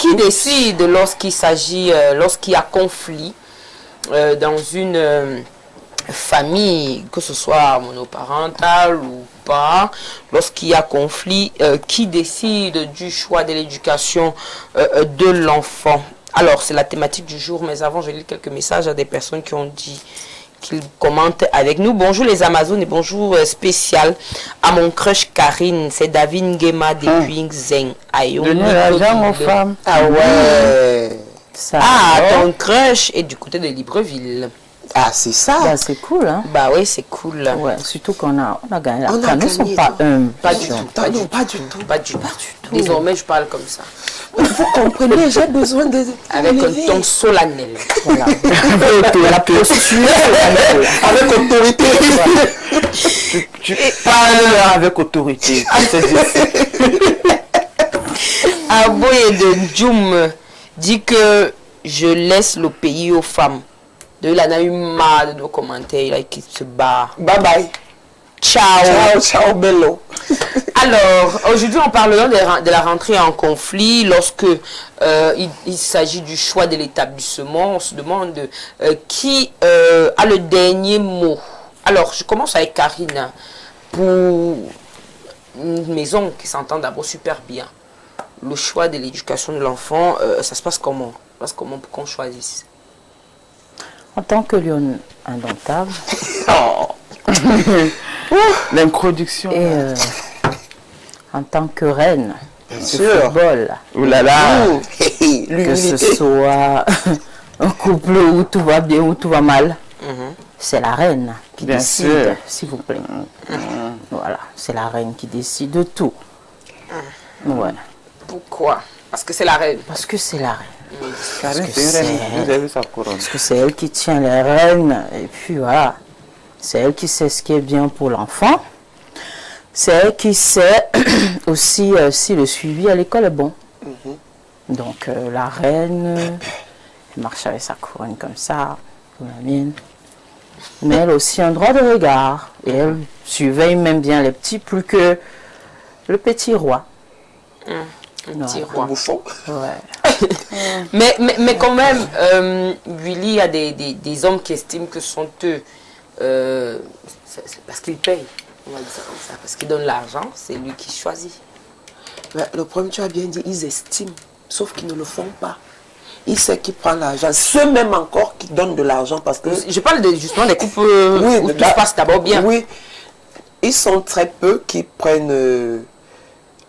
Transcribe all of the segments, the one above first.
Qui décide lorsqu'il s'agit, lorsqu'il y a conflit dans une famille, que ce soit monoparentale ou pas, lorsqu'il y a conflit, qui décide du choix de l'éducation de l'enfant? Alors, c'est la thématique du jour, mais avant, je lis quelques messages à des personnes qui ont dit qu'ils commentent avec nous. Bonjour les Amazones et bonjour spécial à mon crush Karine. C'est David Nguema depuis Zeng. Donner l'argent aux femmes. Ah ouais. Ça, Ton crush est du côté de Libreville. Ah, c'est ça. bah, c'est cool, hein. Bah oui, c'est cool. Ouais, surtout qu'on a gagné la On a canne. Nous ne gagné, sommes pas Pas du tout. Pas du tout. Pas du tout. Désormais, je parle comme ça. Vous comprenez, j'ai besoin de... Avec un ton solennel. Voilà. Avec la posture. Avec autorité. Tu parles avec autorité. Aboye de Djoum dit que je laisse le pays aux femmes. Il en a eu marre de nos commentaires, qui se barre. Bye bye. Ciao. Ciao, ciao, bello. Alors, aujourd'hui, on parlera de la rentrée en conflit. Lorsque il s'agit du choix de l'établissement, on se demande qui a le dernier mot. Alors, je commence avec Karine. Pour une maison qui s'entend d'abord super bien, le choix de l'éducation de l'enfant, ça se passe comment? Ça se passe comment pour qu'on choisisse? En tant que lion indomptable. L'introduction. Et en tant que reine Bien du sûr. football. Ouh là là. Que ce soit un couple où tout va bien ou tout va mal. C'est la reine qui Bien décide, sûr. s'il vous plaît. Voilà, c'est la reine qui décide de tout. Ouais. Pourquoi? Parce que c'est la reine. Parce que c'est la reine. Karine, que c'est une reine. c'est- Vous avez vu sa couronne. Parce que c'est elle qui tient les rênes. Et puis voilà. C'est elle qui sait ce qui est bien pour l'enfant. C'est elle qui sait aussi si le suivi à l'école est bon. Donc la reine, elle marche avec sa couronne comme ça, comme la mienne. Mais elle a aussi un droit de regard. Et elle surveille même bien les petits plus que le petit roi. Un petit Ouais. roi. Bouffon. Ouais. Mais quand même, Willy, il y a des hommes qui estiment que sont eux, c'est parce qu'ils payent, on va dire ça comme ça, parce qu'ils donnent l'argent, c'est lui qui choisit. Mais le problème, tu as bien dit, ils estiment, sauf qu'ils ne le font pas. Ils savent qui prend l'argent. Ceux même encore qui donnent de l'argent parce que... Je parle justement des couples Oui, où de tout la- se passe d'abord bien. Oui, ils sont très peu qui prennent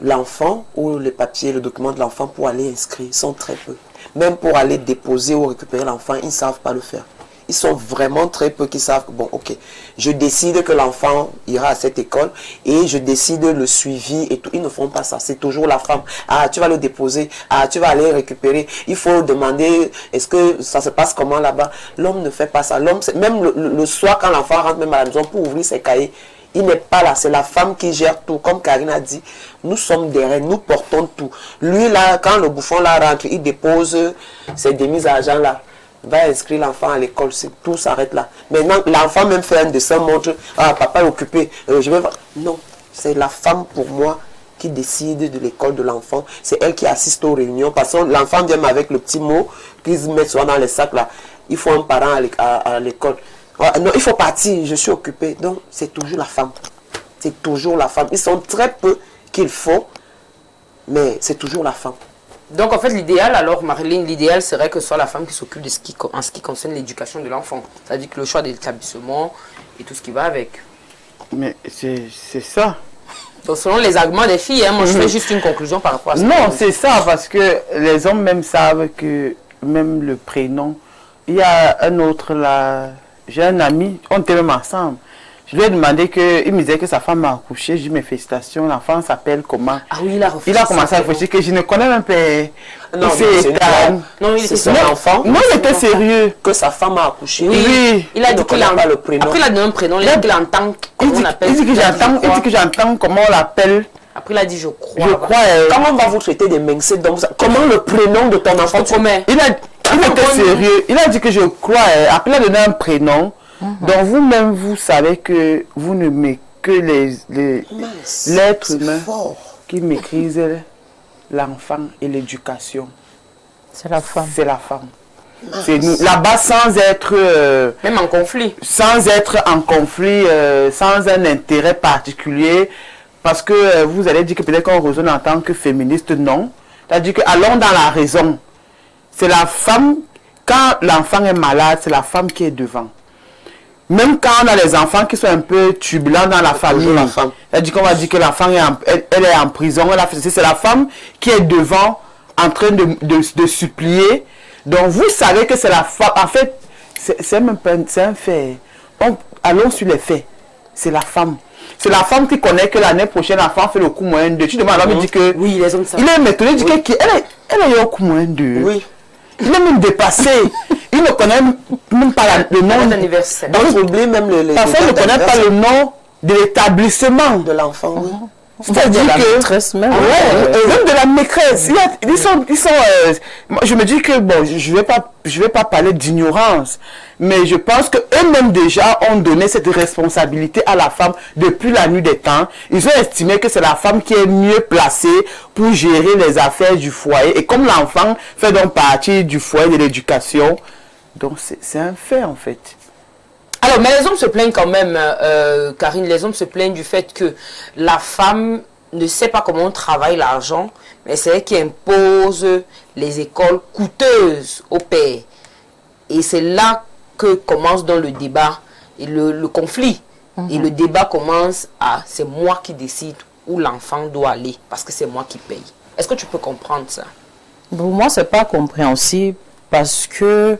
l'enfant ou les papiers, le document de l'enfant pour aller inscrire. Ils sont très peu. Même pour aller déposer ou récupérer l'enfant, ils ne savent pas le faire. Ils sont vraiment très peu qui savent que, bon, ok, je décide que l'enfant ira à cette école et je décide le suivi et tout. Ils ne font pas ça. C'est toujours la femme. Ah, tu vas le déposer. Ah, tu vas aller récupérer. Il faut demander, est-ce que ça se passe comment là-bas? L'homme ne fait pas ça. L'homme, même le soir, quand l'enfant rentre même à la maison pour ouvrir ses cahiers, il n'est pas là. C'est la femme qui gère tout. Comme Karine a dit, nous sommes des reines, nous portons tout. Lui, là, quand le bouffon là rentre, il dépose ses demi-argent là. Va inscrire l'enfant à l'école, tout s'arrête là. Maintenant, l'enfant même fait un dessin, montre, ah, papa est occupé, je vais... Non, c'est la femme pour moi qui décide de l'école de l'enfant. C'est elle qui assiste aux réunions. Parce que l'enfant vient avec le petit mot qu'ils mettent souvent dans les sacs là. Il faut un parent à l'école. Ah, non, il faut partir, je suis occupé. Donc, c'est toujours la femme. C'est toujours la femme. Ils sont très peu qu'il faut, mais c'est toujours la femme. Donc en fait l'idéal, alors Marilyn, l'idéal serait que ce soit la femme qui s'occupe de en ce qui concerne l'éducation de l'enfant. C'est-à-dire que le choix de l'établissement et tout ce qui va avec. Mais c'est ça. Donc selon les arguments des filles, moi je fais juste une conclusion par rapport à ça. Non, c'est ça, parce que les hommes même savent que même le prénom, il y a un autre là, j'ai un ami, on était même ensemble. Je lui ai demandé il me disait que sa femme a accouché, j'ai dit mes félicitations, l'enfant s'appelle comment? Ah oui, il a refusé. Il a commencé à réfléchir que je ne connais même pas. Non, C'est calme. Non, il C'est était son enfant. Non, il était sérieux. Que sa femme a accouché. Oui. Il a Il dit ne qu'il a connaît pas le prénom. Après il a donné un prénom, il a dit qu'il entend Il comment dit, on appelle. il dit que j'entends comment on l'appelle. Après il a dit je crois. Je crois. Comment va vous traiter des mencés donc comment le prénom de ton enfant tu promets. Il était sérieux. Il a dit que je crois. Après, il a donné un prénom. Donc, vous-même, vous savez que vous ne mettez que l'être humain fort. qui maîtrise l'enfant et l'éducation. C'est la femme. C'est la femme. C'est nous. Là-bas, sans être... Même en conflit. Sans être en conflit, sans un intérêt particulier. Parce que vous allez dire que peut-être qu'on raisonne en tant que féministe, non. C'est-à-dire que allons dans la raison. C'est la femme, quand l'enfant est malade, c'est la femme qui est devant. Même quand on a les enfants qui sont un peu turbulents dans la famille, c'est-à-dire qu'on va dire que l'enfant elle est en prison, c'est la femme qui est devant en train de supplier. Donc vous savez que c'est la femme, en fait, c'est un fait. Donc, allons sur les faits. C'est la femme. C'est la femme qui connaît que l'année prochaine, l'enfant fait le coup moins 2. Tu demandes à l'homme, il dit que... Oui, les hommes savent. Il est méthode, il dit qu'elle a eu un coup moins 2. Oui. Il est même dépassé. Il ne connaît même pas le nom. Anniversaire. Donc, il oublie même les Parfois, il ne connaît pas le nom de l'établissement. de l'enfant, oui. C'est-à-dire la que... maîtresse même. Même de la maîtresse. Je me dis que, bon, je vais pas parler d'ignorance. Mais je pense qu'eux-mêmes déjà ont donné cette responsabilité à la femme depuis la nuit des temps. Ils ont estimé que c'est la femme qui est mieux placée pour gérer les affaires du foyer. Et comme l'enfant fait donc partie du foyer de l'éducation, donc c'est un fait en fait. Alors, mais les hommes se plaignent quand même, Karine, les hommes se plaignent du fait que la femme ne sait pas comment on travaille l'argent, mais c'est elle qui impose les écoles coûteuses au père. Et c'est là que commence dans le débat et le conflit. Et le débat commence à « c'est moi qui décide où l'enfant doit aller, parce que c'est moi qui paye ». Est-ce que tu peux comprendre ça? Pour moi, c'est pas compréhensible parce que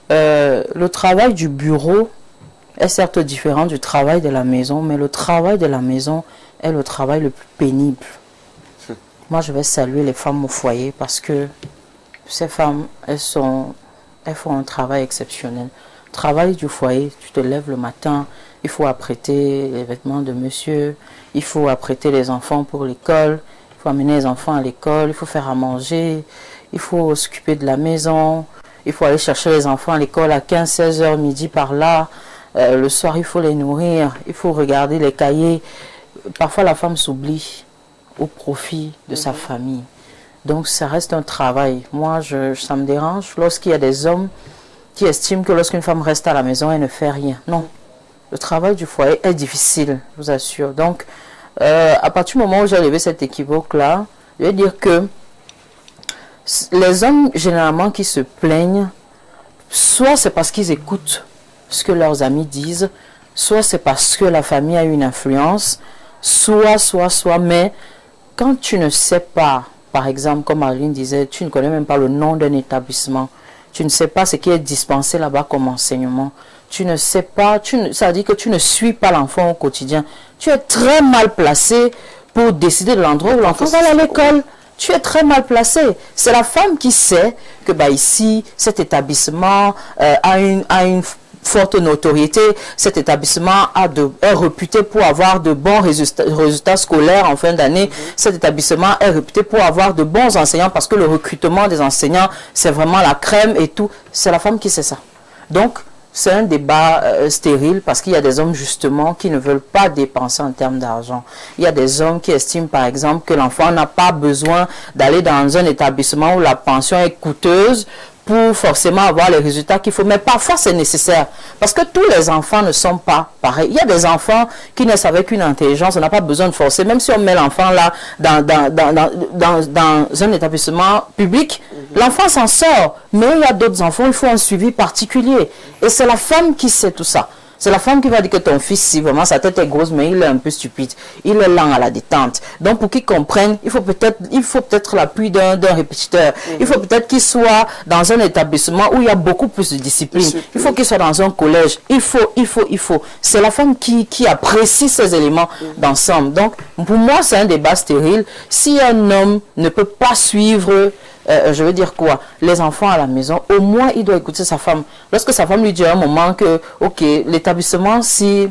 le travail du bureau est certes différent du travail de la maison, mais le travail de la maison est le travail le plus pénible. Moi, je vais saluer les femmes au foyer parce que ces femmes, elles font un travail exceptionnel. Le travail du foyer, tu te lèves le matin, il faut apprêter les vêtements de monsieur, il faut apprêter les enfants pour l'école, il faut amener les enfants à l'école, il faut faire à manger, il faut s'occuper de la maison, il faut aller chercher les enfants à l'école à 15-16 heures midi par là. Le soir, il faut les nourrir, il faut regarder les cahiers. Parfois, la femme s'oublie au profit de sa famille. Donc, ça reste un travail. Moi, ça me dérange lorsqu'il y a des hommes qui estiment que lorsqu'une femme reste à la maison, elle ne fait rien. Non. Le travail du foyer est difficile, je vous assure. Donc, à partir du moment où j'ai levé cet équivoque-là, je vais dire que les hommes, généralement, qui se plaignent, soit c'est parce qu'ils écoutent ce que leurs amis disent, soit c'est parce que la famille a une influence, soit, mais quand tu ne sais pas, par exemple, comme Aline disait, tu ne connais même pas le nom d'un établissement, tu ne sais pas ce qui est dispensé là-bas comme enseignement, tu ne sais pas, ça veut dire que tu ne suis pas l'enfant au quotidien, tu es très mal placé pour décider de l'endroit où l'enfant va aller à l'école. Tu es très mal placé. C'est la femme qui sait que ici, cet établissement a une forte notoriété. Cet établissement est réputé pour avoir de bons résultats scolaires en fin d'année. Cet établissement est réputé pour avoir de bons enseignants parce que le recrutement des enseignants, c'est vraiment la crème et tout. C'est la femme qui sait ça. Donc, c'est un débat stérile parce qu'il y a des hommes justement qui ne veulent pas dépenser en termes d'argent. Il y a des hommes qui estiment par exemple que l'enfant n'a pas besoin d'aller dans un établissement où la pension est coûteuse pour forcément avoir les résultats qu'il faut. Mais parfois c'est nécessaire parce que tous les enfants ne sont pas pareils. Il y a des enfants qui naissent avec une intelligence, on n'a pas besoin de forcer. Même si on met l'enfant là dans un établissement public, l'enfant s'en sort. Mais il y a d'autres enfants, il faut un suivi particulier. Et c'est la femme qui sait tout ça. C'est la femme qui va dire que ton fils, si vraiment sa tête est grosse, mais il est un peu stupide. Il est lent à la détente. Donc, pour qu'il comprenne, il faut peut-être l'appui d'un répétiteur. Il faut peut-être qu'il soit dans un établissement où il y a beaucoup plus de discipline. Il faut qu'il soit dans un collège. Il faut. C'est la femme qui apprécie ces éléments d'ensemble. Donc, pour moi, c'est un débat stérile. Si un homme ne peut pas suivre je veux dire quoi, les enfants à la maison, au moins il doit écouter sa femme. Lorsque sa femme lui dit à un moment que, ok, l'établissement, si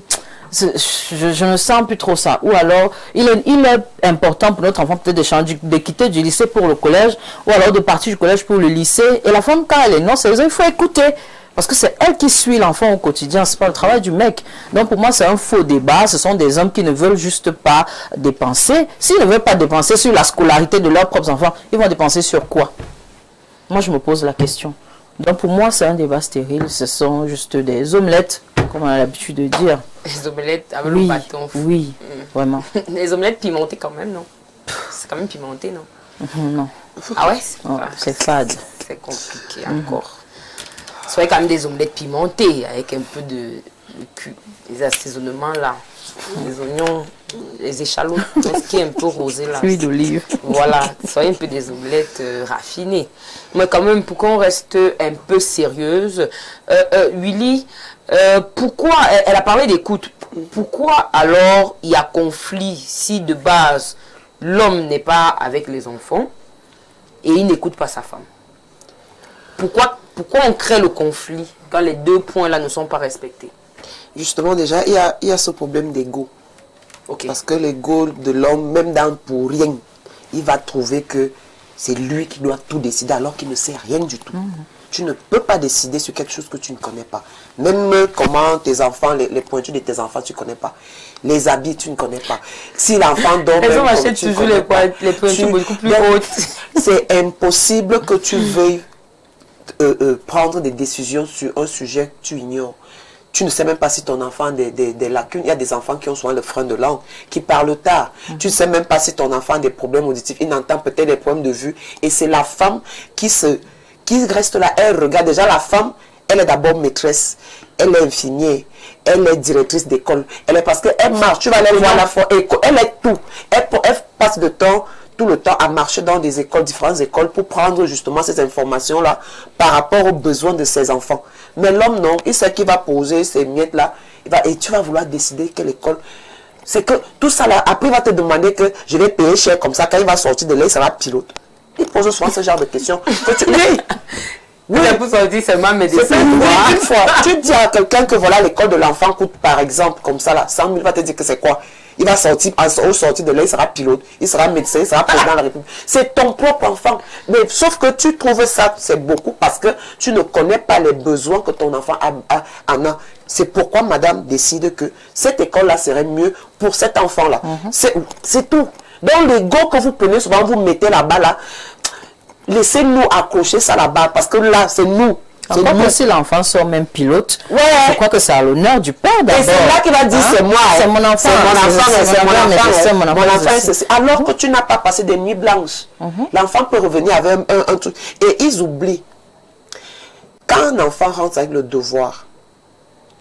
je ne sens plus trop ça, ou alors il est important pour notre enfant peut-être de quitter du lycée pour le collège, ou alors de partir du collège pour le lycée, et la femme quand elle est non sérieuse, il faut écouter. Parce que c'est elle qui suit l'enfant au quotidien, c'est pas le travail du mec. Donc pour moi, c'est un faux débat. Ce sont des hommes qui ne veulent juste pas dépenser. S'ils ne veulent pas dépenser sur la scolarité de leurs propres enfants, ils vont dépenser sur quoi? Moi, je me pose la question. Donc, pour moi, c'est un débat stérile. Ce sont juste des omelettes, comme on a l'habitude de dire. Les omelettes avec Oui, le bâton. oui, vraiment. Les omelettes pimentées quand même, non? C'est quand même pimenté, non? Non, Ah ouais? c'est fade. C'est compliqué encore. Soyez quand même des omelettes pimentées avec un peu de les assaisonnements là. Les oignons, les échalotes, tout ce qui est un peu rosé là. Huile d'olive. Voilà, soyez un peu des omelettes raffinées. Mais quand même, pour qu'on reste un peu sérieuse, Willy, pourquoi, elle a parlé d'écoute, pourquoi alors il y a conflit si de base l'homme n'est pas avec les enfants et il n'écoute pas sa femme? Pourquoi on crée le conflit quand les deux points là ne sont pas respectés? Justement, déjà, il y a ce problème d'ego. Ok. Parce que l'ego de l'homme, même dans pour rien, il va trouver que c'est lui qui doit tout décider alors qu'il ne sait rien du tout. Tu ne peux pas décider sur quelque chose que tu ne connais pas. Même comment tes enfants, les pointures de tes enfants, tu ne connais pas. Les habits, tu ne connais pas. Si l'enfant dort, Elles ont acheté toujours les pointures beaucoup plus hautes. C'est impossible que tu veuilles prendre des décisions sur un sujet que tu ignores. Tu ne sais même pas si ton enfant a des lacunes. Il y a des enfants qui ont souvent le frein de langue, qui parlent tard. Tu ne sais même pas si ton enfant a des problèmes auditifs. Il entend peut-être des problèmes de vue. Et c'est la femme qui reste là. Elle regarde. Déjà, la femme, elle est d'abord maîtresse. Elle est infirmière. Elle est directrice d'école. Parce qu'elle marche. Tu vas aller voir la fois. Elle est tout. Elle passe tout le temps à marcher dans des écoles, différentes écoles, pour prendre justement ces informations-là par rapport aux besoins de ses enfants. Mais l'homme, non, il sait qu'il va poser ces miettes-là, et tu vas vouloir décider quelle école. C'est que tout ça là, après il va te demander que je vais payer cher comme ça, quand il va sortir de là, il sera pilote. Il pose souvent ce genre de questions. Oui, pour sortir seulement médecin. C'est une fois. Tu dis à quelqu'un que voilà, l'école de l'enfant coûte par exemple, comme ça là, 100 000, il va te dire que c'est quoi? Il va sortir, au sortir de là, il sera pilote, il sera médecin, il sera président de la République. C'est ton propre enfant. Mais sauf que tu trouves ça, c'est beaucoup parce que tu ne connais pas les besoins que ton enfant en a. C'est pourquoi madame décide que cette école-là serait mieux pour cet enfant-là. C'est tout. Donc l'ego que vous prenez, souvent vous mettez là-bas, là, laissez-nous accrocher ça là-bas parce que là, c'est nous. Encore que si l'enfant sort même pilote, je crois que c'est à l'honneur du père d'abord. Et c'est là qu'il va dire c'est moi. C'est mon enfant. C'est mon enfant. Alors que tu n'as pas passé des nuits blanches. L'enfant peut revenir avec un truc. Et ils oublient. Quand un enfant rentre avec le devoir,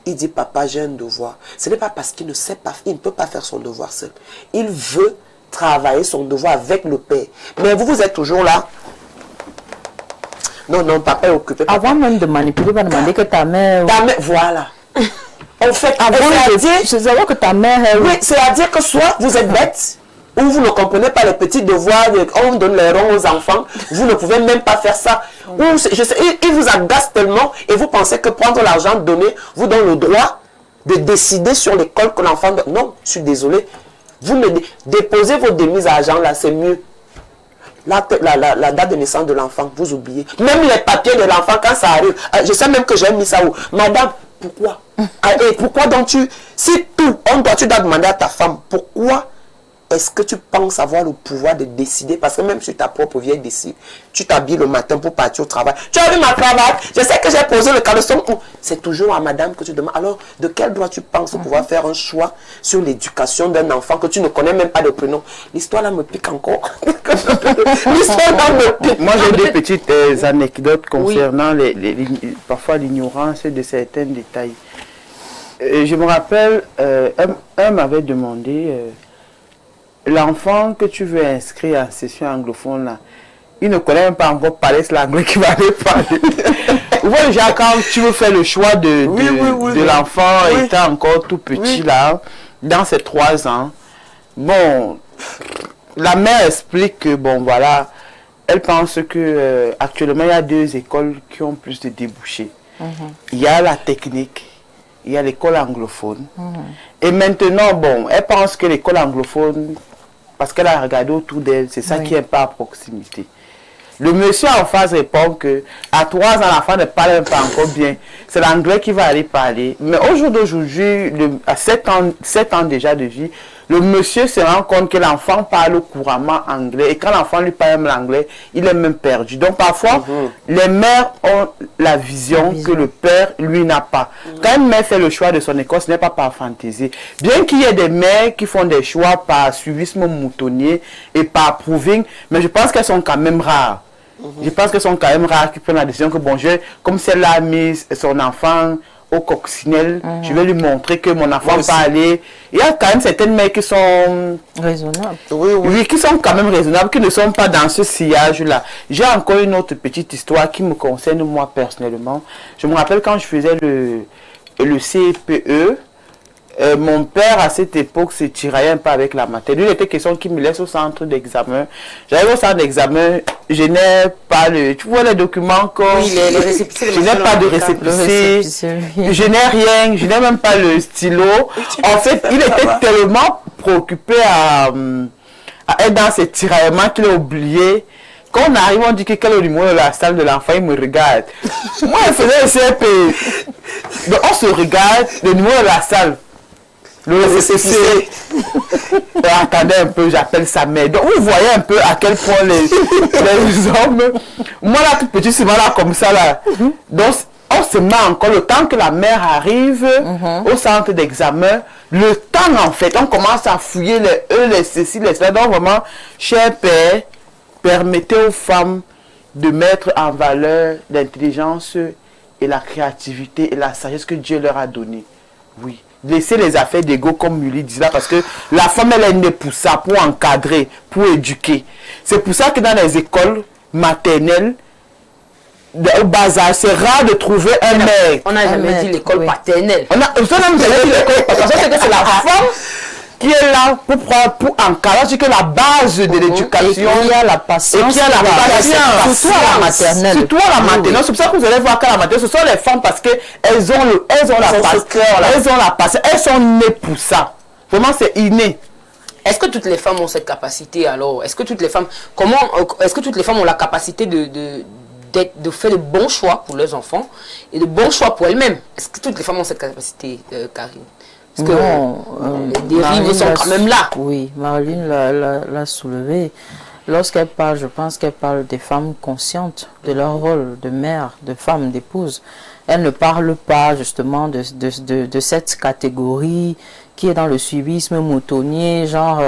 il dit papa j'ai un devoir. Ce n'est pas parce qu'il ne sait pas, il ne peut pas faire son devoir seul. Il veut travailler son devoir avec le père. Mais vous êtes toujours là. Non, papa est occupé. Avant même de manipuler, va demander que ta mère... Voilà. En fait, c'est savoir que ta mère... Oui, c'est-à-dire que soit vous êtes bête, ou vous ne comprenez pas les petits devoirs, on donne les ronds aux enfants, vous ne pouvez même pas faire ça. Ou, il vous agace tellement, et vous pensez que prendre l'argent donné vous donne le droit de décider sur l'école que l'enfant... Non, je suis désolé. Vous ne déposez vos demises à argent là, c'est mieux. La date de naissance de l'enfant, vous oubliez. Même les papiers de l'enfant, quand ça arrive, je sais même que j'ai mis ça où. Madame, pourquoi? Et pourquoi donc si tout, tu dois demander à ta femme, pourquoi est-ce que tu penses avoir le pouvoir de décider? Parce que même sur ta propre vieille décide, tu t'habilles le matin pour partir au travail. Tu as vu ma cravate? Je sais que j'ai posé le caleçon. C'est toujours à madame que tu demandes. Alors, de quel droit tu penses pouvoir faire un choix sur l'éducation d'un enfant que tu ne connais même pas de prénom? L'histoire là me pique encore. L'histoire là me pique. Moi, j'ai des petites anecdotes concernant parfois l'ignorance de certains détails. Je me rappelle, un m'avait demandé... l'enfant que tu veux inscrire en session anglophone là, il ne connaît même pas encore parler l'anglais qu'il va aller parler. Ouais, genre quand tu veux faire le choix de l'enfant étant encore tout petit là, dans ses 3 ans, bon, la mère explique que bon voilà, elle pense que actuellement il y a 2 écoles qui ont plus de débouchés. Il y a la technique. Il y a l'école anglophone. Et maintenant, bon, elle pense que l'école anglophone, parce qu'elle a regardé autour d'elle, c'est ça qui est pas à proximité. Le monsieur en face répond que à 3 ans, l'enfant ne parle même pas encore bien. C'est l'anglais qui va aller parler. Mais au jour d'aujourd'hui, à 7 ans déjà de vie, Le monsieur se rend compte que l'enfant parle couramment anglais et quand l'enfant lui parle l'anglais, il est même perdu. Donc parfois, les mères ont la vision que le père, lui, n'a pas. Quand une mère fait le choix de son école, ce n'est pas par fantaisie. Bien qu'il y ait des mères qui font des choix par suivisme moutonnier et par proving, mais je pense qu'elles sont quand même rares. Je pense qu'elles sont quand même rares qui prennent la décision que, bon, comme celle-là a mis son enfant au coccinelle, je vais lui montrer que mon enfant va aller. Il y a quand même certaines mères qui sont raisonnables. Oui, qui sont quand même raisonnables, qui ne sont pas dans ce sillage-là. J'ai encore une autre petite histoire qui me concerne moi personnellement. Je me rappelle quand je faisais le CPE, mon père à cette époque se tiraillait un peu avec la matière. Il était question qu'il me laisse au centre d'examen. J'arrive au centre d'examen, je n'ai pas le... Tu vois les documents comme... Oui, les récépissés. Je n'ai pas de récépissé. Je n'ai rien, je n'ai même pas le stylo. En fait, il était tellement préoccupé à être dans ce tiraillement qu'il a oublié. Quand on arrive, on dit que quel est le numéro de la salle de l'enfant, il me regarde. Moi, je faisais le CP. Donc, on se regarde, le numéro de la salle. Le récépissé. Attendez un peu, j'appelle sa mère. Donc, vous voyez un peu à quel point les hommes... Moi, là, tout petit, c'est là, comme ça, là. Donc, on se met encore le temps que la mère arrive au centre d'examen. Le temps, en fait, on commence à fouiller les ceci, les cela. Donc, vraiment, cher père, permettez aux femmes de mettre en valeur l'intelligence et la créativité et la sagesse que Dieu leur a donnée. Oui. Laissez les affaires d'ego comme Muli dit là parce que la femme elle est née pour ça, pour encadrer, pour éduquer. C'est pour ça que dans les écoles maternelles, au bas âge, c'est rare de trouver un maître. On n'a jamais dit l'école paternelle. On a jamais dit l'école paternelle, c'est que c'est la femme qui est là pour encadrer, c'est que la base de l'éducation. Il y a la patience. Et qui a la patience. Surtout à la maternelle. Surtout à la maternelle. C'est pour ça que vous allez voir qu'à la maternelle, ce sont les femmes parce qu'elles ont la patience. Elles ont la patience. Elles sont nées pour ça. Vraiment, c'est inné. Est-ce que toutes les femmes ont cette capacité alors? Est-ce que toutes les femmes, est-ce que toutes les femmes ont la capacité de faire de bons choix pour leurs enfants et de bons choix pour elles-mêmes? Est-ce que toutes les femmes ont cette capacité, Karine? Parce que les dérives sont quand même là. Oui, Marilyn l'a soulevé. Lorsqu'elle parle, je pense qu'elle parle des femmes conscientes de leur rôle de mère, de femme, d'épouse. Elle ne parle pas justement de cette catégorie qui est dans le suivisme moutonnier, genre...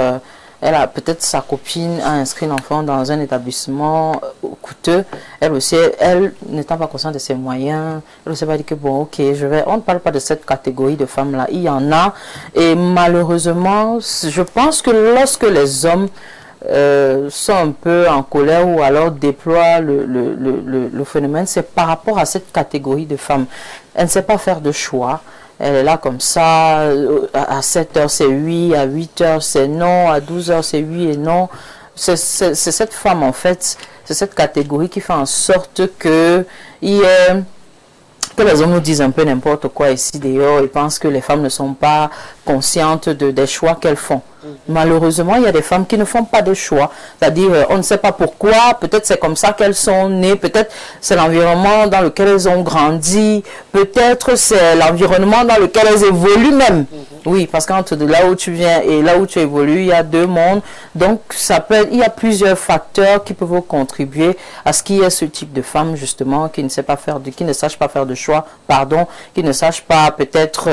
elle a peut-être sa copine a inscrit l'enfant dans un établissement coûteux. Elle aussi, elle n'étant pas consciente de ses moyens, elle ne s'est pas dit que bon, ok, on ne parle pas de cette catégorie de femmes-là. Il y en a. Et malheureusement, je pense que lorsque les hommes sont un peu en colère ou alors déploient le phénomène, c'est par rapport à cette catégorie de femmes. Elle ne sait pas faire de choix. Elle est là comme ça, à 7h c'est oui, à 8h c'est non, à 12h c'est oui et non. C'est cette femme en fait, c'est cette catégorie qui fait en sorte que les hommes nous disent un peu n'importe quoi ici d'ailleurs, ils pensent que les femmes ne sont pas conscientes des choix qu'elles font. Malheureusement, il y a des femmes qui ne font pas de choix. C'est-à-dire, on ne sait pas pourquoi, peut-être c'est comme ça qu'elles sont nées, peut-être c'est l'environnement dans lequel elles ont grandi, peut-être c'est l'environnement dans lequel elles évoluent même. Oui, parce qu'entre là où tu viens et là où tu évolues, il y a deux mondes. Donc, il y a plusieurs facteurs qui peuvent contribuer à ce qu'il y ait ce type de femme, justement, qui ne sache pas faire de choix, qui ne sache pas peut-être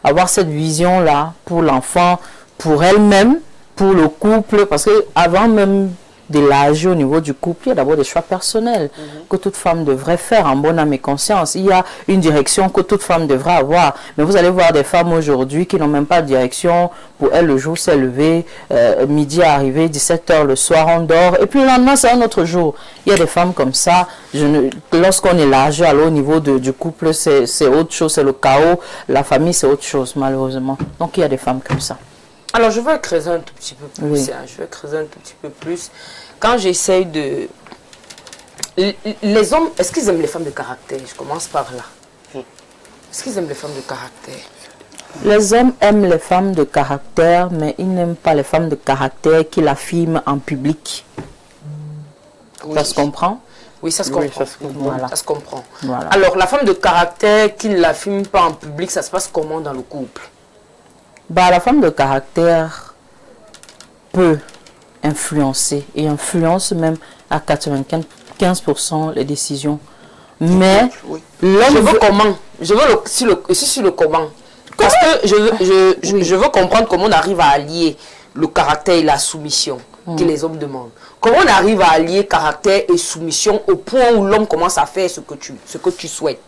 avoir cette vision-là pour l'enfant, pour elle-même, pour le couple, parce que avant même d'élargir au niveau du couple, il y a d'abord des choix personnels que toute femme devrait faire en bonne âme et conscience. Il y a une direction que toute femme devrait avoir. Mais vous allez voir des femmes aujourd'hui qui n'ont même pas de direction. Pour elles, le jour s'est levé, midi est arrivé, 17h le soir, on dort. Et puis le lendemain, c'est un autre jour. Il y a des femmes comme ça. Lorsqu'on élargit alors au niveau du couple, c'est autre chose, c'est le chaos. La famille, c'est autre chose, malheureusement. Donc il y a des femmes comme ça. Alors, je vais creuser un tout petit peu plus. Oui. Je vais creuser un tout petit peu plus. Quand j'essaye de... Les hommes, est-ce qu'ils aiment les femmes de caractère? Je commence par là. Est-ce qu'ils aiment les femmes de caractère? Les hommes aiment les femmes de caractère, mais ils n'aiment pas les femmes de caractère qui l'affirment en public. Oui. Ça se comprend? Oui, ça se comprend. Oui, ça se comprend. Voilà. Ça se comprend. Voilà. Alors, la femme de caractère qui ne l'affirme pas en public, ça se passe comment dans le couple? Bah, la femme de caractère, peut influencer et influence même à 95% les décisions. Mais Oui. l'homme Je veux comment. Je veux sur le comment. Parce que je veux comprendre comment on arrive à allier le caractère et la soumission que les hommes demandent. Comment on arrive à allier caractère et soumission au point où l'homme commence à faire ce que tu souhaites.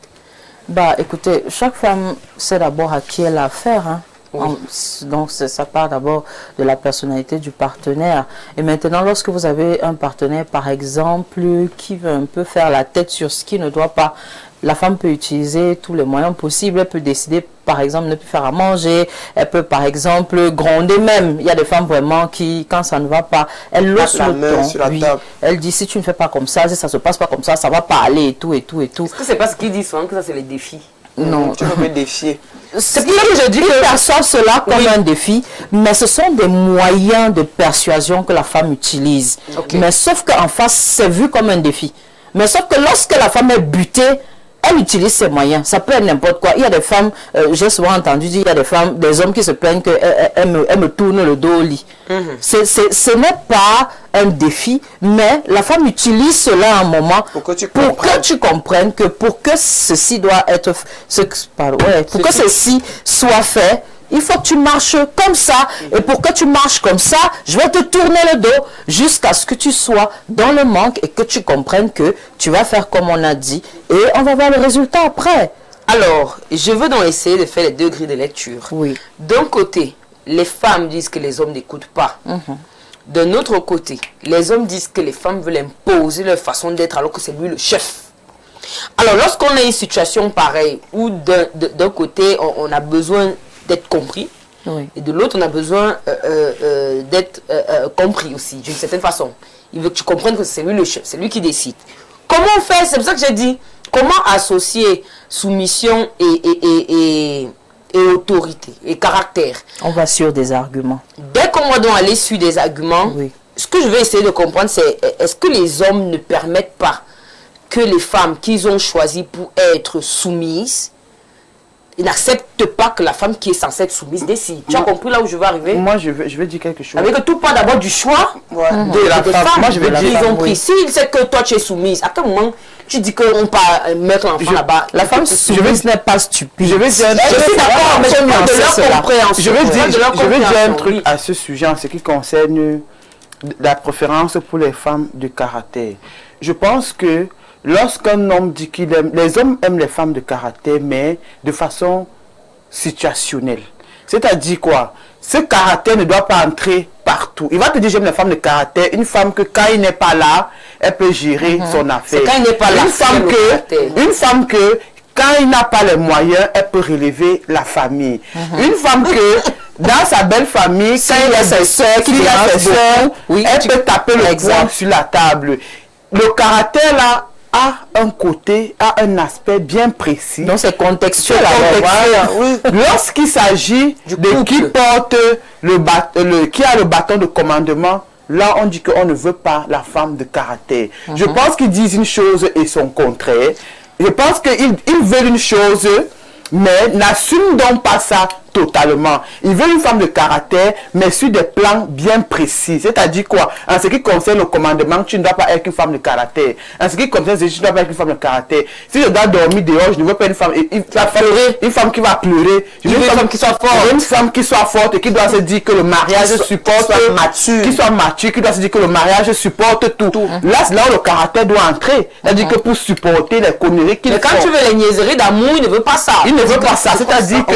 Bah, écoutez, chaque femme sait d'abord à qui elle a affaire. Hein. Oui. Donc, ça part d'abord de la personnalité du partenaire. Et maintenant, lorsque vous avez un partenaire, par exemple, qui veut un peu faire la tête sur ce qui ne doit pas, la femme peut utiliser tous les moyens possibles. Elle peut décider, par exemple, de ne plus faire à manger. Elle peut, par exemple, gronder même. Il y a des femmes vraiment qui, quand ça ne va pas, elles haussent la le main ton. sur la Oui. table. Elle dit, si tu ne fais pas comme ça, si ça se passe pas comme ça va pas aller et tout, et tout, et tout. Est-ce que c'est pas ce qu'ils disent souvent que ça c'est les défis? Non. Tu peux me défier. C'est pour ça que je dis qu'ils perçoivent cela comme un défi, mais ce sont des moyens de persuasion que la femme utilise. Ok. Mais sauf qu'en face, c'est vu comme un défi. Mais sauf que lorsque la femme est butée, elle utilise ses moyens. Ça peut être n'importe quoi. Il y a des femmes, j'ai souvent entendu dire, il y a des femmes, des hommes qui se plaignent qu'elles me tournent le dos au lit. Ce n'est pas un défi, mais la femme utilise cela à un moment Pour que tu comprennes que pour que ceci doit être, pour que ceci soit fait, il faut que tu marches comme ça. Et pour que tu marches comme ça, je vais te tourner le dos jusqu'à ce que tu sois dans le manque et que tu comprennes que tu vas faire comme on a dit. Et on va voir le résultat après. Alors, je veux donc essayer de faire les deux grilles de lecture. Oui. D'un côté, les femmes disent que les hommes n'écoutent pas. D'un autre côté, les hommes disent que les femmes veulent imposer leur façon d'être alors que c'est lui le chef. Alors, lorsqu'on a une situation pareille où d'un côté, on a besoin d'être compris, Oui. et de l'autre, on a besoin d'être compris aussi, d'une certaine façon. Il veut que tu comprennes que c'est lui le chef, c'est lui qui décide. Comment on fait? C'est pour ça que j'ai dit, comment associer soumission et autorité, et caractère? On va sur des arguments. Dès qu'on va donc aller sur des arguments, Oui. ce que je vais essayer de comprendre, c'est est-ce que les hommes ne permettent pas que les femmes qu'ils ont choisies pour être soumises, ils n'acceptent pas que la femme qui est censée être soumise décide. Tu as compris là où je veux arriver? Moi, je vais dire quelque chose. Avec tout part d'abord du choix De la des femme. femmes. Moi, je vais dire Ils ont pris. oui. S'ils savent que toi tu es soumise, à quel moment tu dis qu'on peut mettre l'enfant là-bas? La femme soumise n'est pas stupide. Je vais dire Je suis d'accord, mais je parle de leur compréhension. Je vais dire un truc oui. à ce sujet en ce qui concerne la préférence pour les femmes de caractère. Je pense que lorsqu'un homme dit qu'il aime, les hommes aiment les femmes de caractère, mais de façon situationnelle. C'est-à-dire quoi? Ce caractère ne doit pas entrer partout. Il va te dire j'aime les femmes de caractère. Une femme que quand il n'est pas là, elle peut gérer son affaire. C'est quand il n'est pas là, Une femme que quand il n'a pas les moyens, elle peut relever la famille. Une femme que dans sa belle famille, quand il y a ses soeurs, oui, elle peut taper le poing sur la table. Le caractère là a un côté, a un aspect bien précis. Donc c'est contextuel. Lorsqu'il s'agit de qui porte qui a le bâton de commandement, là on dit qu'on ne veut pas la femme de caractère. Je pense qu'ils disent une chose et son contraire. Je pense qu'ils veulent une chose, mais n'assument donc pas ça totalement. Ils veulent une femme de caractère, mais sur des plans bien précis. C'est-à-dire quoi? En ce qui concerne le commandement, tu ne dois pas être une femme de caractère. En ce qui concerne tu ne dois pas être une femme de caractère. Si je dois dormir dehors, je ne veux pas une femme une femme qui va pleurer. Je veux une femme qui soit forte. Une femme qui soit forte et qui doit se dire que le mariage supporte, qui soit mature, qui doit se dire que le mariage supporte tout. Là, c'est là où le caractère doit entrer. C'est-à-dire que pour supporter les conneries qu'il Mais quand tu veux les niaiseries d'amour, il ne veut pas ça. Il ne veut pas ça. C'est-à-dire que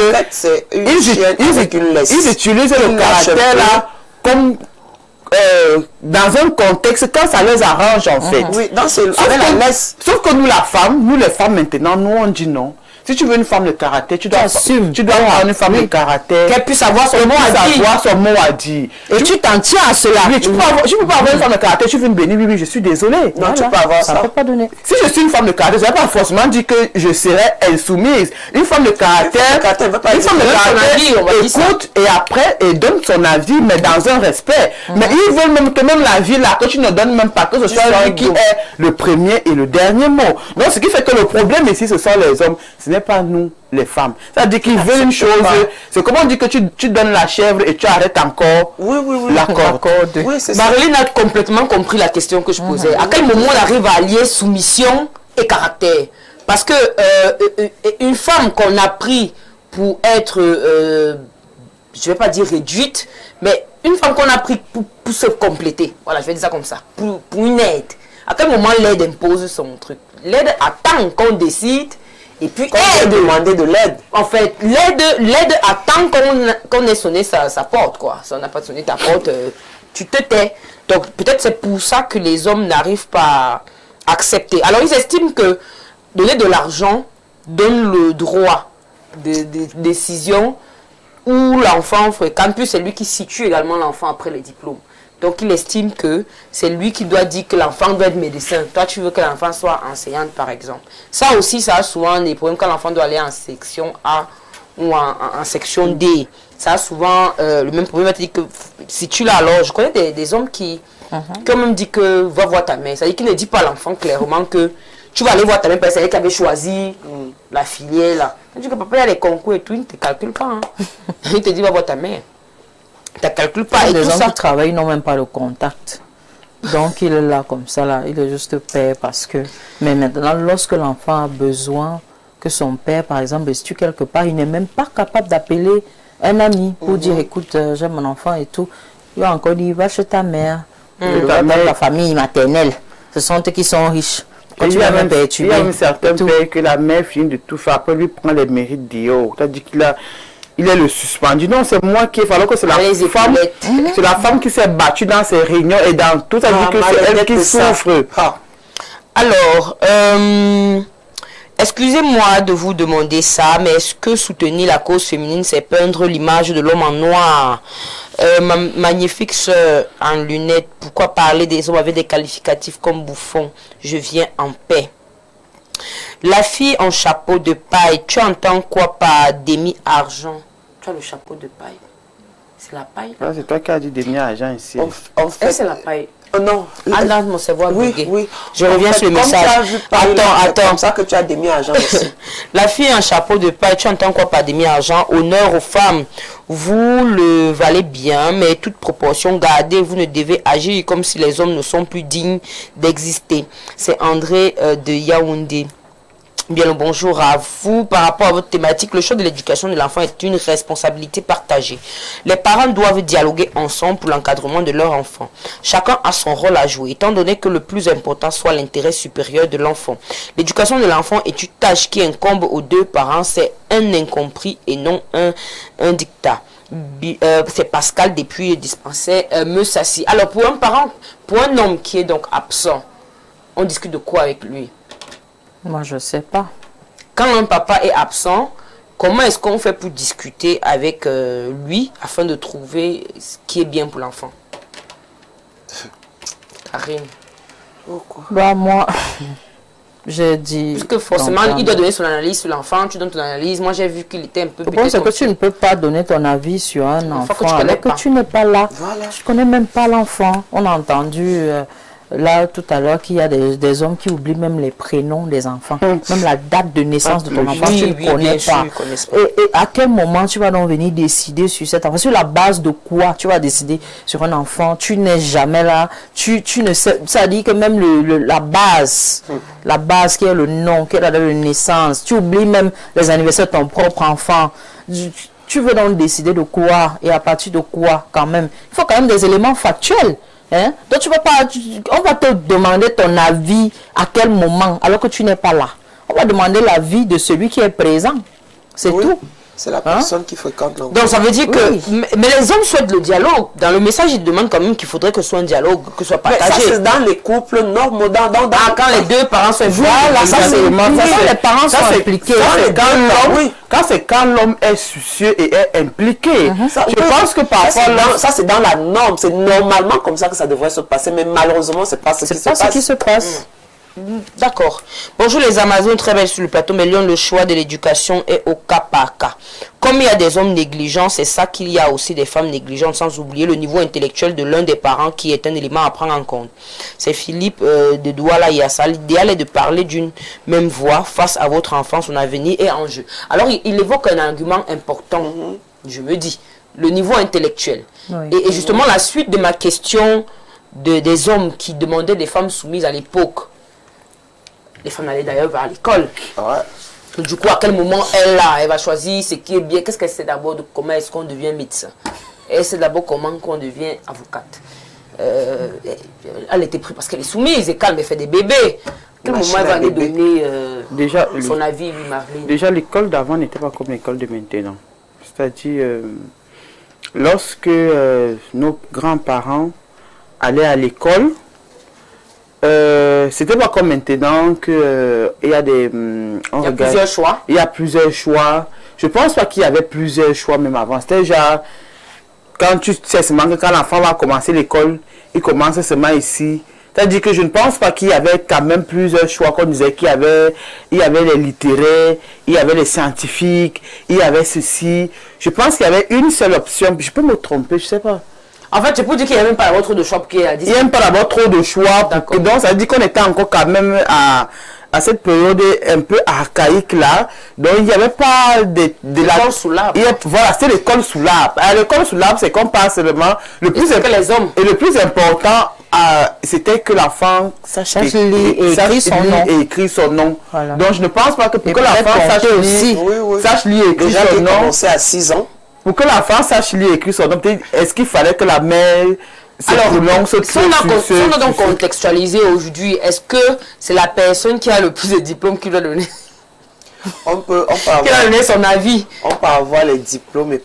ils utilisent le caractère là comme dans un contexte quand ça les arrange en fait. Oui, sauf que nous les femmes maintenant, nous on dit non. Si tu veux une femme de caractère, tu dois avoir une femme de caractère. Qu'elle puisse avoir son mot à dire. Et tu t'en tiens à cela. Oui, tu peux pas avoir une femme de caractère, tu veux une bénie, oui, je suis désolé. Non, tu peux avoir ça. Ça peut pas donner. Si je suis une femme de caractère, ça ne veut pas forcément dire que je serai insoumise. Une femme de caractère, écoute et après, et donne son avis, mais dans un respect. Mais ils veulent même que même la vie là, que tu ne donnes même pas, que ce soit lui qui est le premier et le dernier mot. Donc, ce qui fait que le problème ici, ce sont les hommes. Ce n'est pas nous, les femmes. C'est-à-dire qu'ils veulent une chose, c'est comme on dit que tu donnes la chèvre et tu arrêtes encore l'accord. Oui, c'est ça. Marilyn a complètement compris la question que je posais. À quel moment on arrive à allier soumission et caractère? Parce que une femme qu'on a pris pour être, je vais pas dire réduite, mais une femme qu'on a pris pour se compléter, voilà, je vais dire ça comme ça, pour une aide. À quel moment l'aide impose son truc? L'aide attend qu'on décide et puis aide. Demander de l'aide. En fait, l'aide attend qu'on ait sonné sa porte, quoi. Si on n'a pas sonné ta porte, tu te tais. Donc peut-être c'est pour ça que les hommes n'arrivent pas à accepter. Alors ils estiment que donner de l'argent donne le droit de décision où l'enfant fréquente, puis c'est lui qui situe également l'enfant après les diplômes. Donc il estime que c'est lui qui doit dire que l'enfant doit être médecin. Toi tu veux que l'enfant soit enseignante par exemple. Ça aussi, ça a souvent des problèmes quand l'enfant doit aller en section A ou en section D. Ça a souvent le même problème. C'est-à-dire que si tu l'as alors, je connais des hommes qui ont même dit que va voir ta mère. C'est-à-dire qu'il ne dit pas à l'enfant clairement que tu vas aller voir ta mère parce que c'est elle qui avait choisi la filière là. Tu dis que papa il y a les concours et tout, il ne te calcule pas. Hein. Il te dit va voir ta mère. Tu ne calcules pas. Et les tout gens ça. qui travaillent n'ont même pas le contact. Donc il est là comme ça, là. Il est juste père parce que... Mais maintenant, lorsque l'enfant a besoin que son père, par exemple, restitue quelque part, il n'est même pas capable d'appeler un ami pour dire, écoute, j'aime mon enfant et tout. Il va encore dire, va chez ta mère. Ta famille maternelle. Ce sont eux qui sont riches. Quand tu vas même père, il y a même certains pères que la mère finit de tout faire, après lui prend les mérites d'Io. C'est-à-dire il est le suspendu. Non, c'est moi qui ai fallu que c'est la femme. C'est la femme qui s'est battue dans ses réunions et dans tout. C'est-à-dire que c'est elle qui souffre. Alors, excusez-moi de vous demander ça, mais est-ce que soutenir la cause féminine, c'est peindre l'image de l'homme en noir? Ma magnifique soeur en lunettes, pourquoi parler des hommes avec des qualificatifs comme bouffon? Je viens en paix. La fille en chapeau de paille, tu entends quoi par demi-argent? Tu as le chapeau de paille. C'est la paille? Ah, c'est toi qui as dit demi-argent ici. En fait, c'est la paille. Non. Ah là, mon cerveau a bugué. Oui. Je reviens sur le message. Attends. Comme ça que tu as demi-argent aussi. La fille en chapeau de paille, tu entends quoi par demi-argent? Honneur aux femmes. Vous le valez bien, mais toute proportion gardée, vous ne devez agir comme si les hommes ne sont plus dignes d'exister. C'est André de Yaoundé. Bien le bonjour à vous. Par rapport à votre thématique, le choix de l'éducation de l'enfant est une responsabilité partagée. Les parents doivent dialoguer ensemble pour l'encadrement de leur enfant. Chacun a son rôle à jouer, étant donné que le plus important soit l'intérêt supérieur de l'enfant. L'éducation de l'enfant est une tâche qui incombe aux deux parents. C'est un incompris et non un dictat. C'est Pascal depuis le dispensaire Meussassi. Alors pour un parent, pour un homme qui est donc absent, on discute de quoi avec lui? Moi, je ne sais pas. Quand un papa est absent, comment est-ce qu'on fait pour discuter avec lui afin de trouver ce qui est bien pour l'enfant? Karine. Bah, moi, j'ai dit... Parce que forcément, il doit donner son analyse sur l'enfant, tu donnes ton analyse. Moi, j'ai vu qu'il était un peu... Le problème, c'est que tu ne peux pas donner ton avis sur un enfant alors que tu n'es pas là. Voilà. Tu ne connais même pas l'enfant. On a entendu... là, tout à l'heure, qu'il y a des hommes qui oublient même les prénoms des enfants. Même la date de naissance de ton enfant, tu ne connais pas. Et à quel moment tu vas donc venir décider sur cet enfant? Sur la base de quoi tu vas décider sur un enfant? Tu n'es jamais là. Tu ne sais... Ça dit que même la base qui est le nom, qui est la date de naissance, tu oublies même les anniversaires de ton propre enfant. Tu veux donc décider de quoi et à partir de quoi quand même? Il faut quand même des éléments factuels. Hein? Donc tu vas pas, on va te demander ton avis à quel moment alors que tu n'es pas là. On va demander l'avis de celui qui est présent. C'est tout. C'est la personne qui fréquente l'enfant. Donc ça veut dire que... Mais les hommes souhaitent le dialogue. Dans le message, ils demandent quand même qu'il faudrait que ce soit un dialogue, que ce soit partagé. Mais ça, c'est dans les couples normaux. Quand les deux parents sont impliqués. Voilà, ça c'est... les parents sont impliqués. Quand c'est quand l'homme est soucieux et est impliqué. Je pense que parfois... Ça, c'est dans la norme. C'est normalement comme ça que ça devrait se passer. Mais malheureusement, c'est pas ce qui se passe. C'est pas ce qui se passe. D'accord. Bonjour les Amazones, très belle sur le plateau, mais le choix de l'éducation est au cas par cas. Comme il y a des hommes négligents, c'est ça qu'il y a aussi des femmes négligentes, sans oublier le niveau intellectuel de l'un des parents qui est un élément à prendre en compte. C'est Philippe de Douala Yassa. L'idéal est de parler d'une même voix face à votre enfant, son avenir est en jeu. Alors il évoque un argument important, je me dis, le niveau intellectuel. Oui. Et justement la suite de ma question des hommes qui demandaient des femmes soumises à l'époque. Les femmes allaient d'ailleurs vers l'école. Ouais. Du coup, à quel moment elle va choisir ce qui est bien. Qu'est-ce qu'elle sait d'abord de comment est-ce qu'on devient médecin? Elle sait d'abord comment qu'on devient avocate. Elle était prise parce qu'elle est soumise et calme, elle fait des bébés. À quel moment elle va aller donner son avis, lui, Marlene? Déjà, l'école d'avant n'était pas comme l'école de maintenant. C'est-à-dire, lorsque nos grands-parents allaient à l'école, c'était pas comme maintenant que il y a des plusieurs choix. Il y a plusieurs choix. Je pense pas qu'il y avait plusieurs choix même avant. C'était déjà quand tu sais seulement que quand l'enfant va commencer l'école, il commence seulement ici. C'est-à-dire que je ne pense pas qu'il y avait quand même plusieurs choix. Qu'on disait qu'il y avait les littéraires, il y avait les scientifiques, il y avait ceci. Je pense qu'il y avait une seule option. Je peux me tromper, je sais pas. En fait, je peux dire qu'il n'y a même pas trop de choix pour qu'il y a dit. Il n'y a même pas d'abord trop de choix. Donc, ça veut dire qu'on était encore quand même à cette période un peu archaïque là. Donc, il n'y avait pas l'école sous l'arbre. Voilà, c'est l'école sous l'arbre. L'école sous l'arbre, c'est qu'on parle seulement. Le plus important, c'était que l'enfant sache lire et écrire son nom. Voilà. Donc, je ne pense pas que pour que l'enfant sache lire et écrire son nom. Commencé à 6 ans. Pour que l'enfant sache lire et écrire son nom, est-ce qu'il fallait que la mère... Si on a donc contextualisé aujourd'hui, est-ce que c'est la personne qui a le plus de diplômes qui doit donner qui doit donner son avis? On peut avoir les diplômes et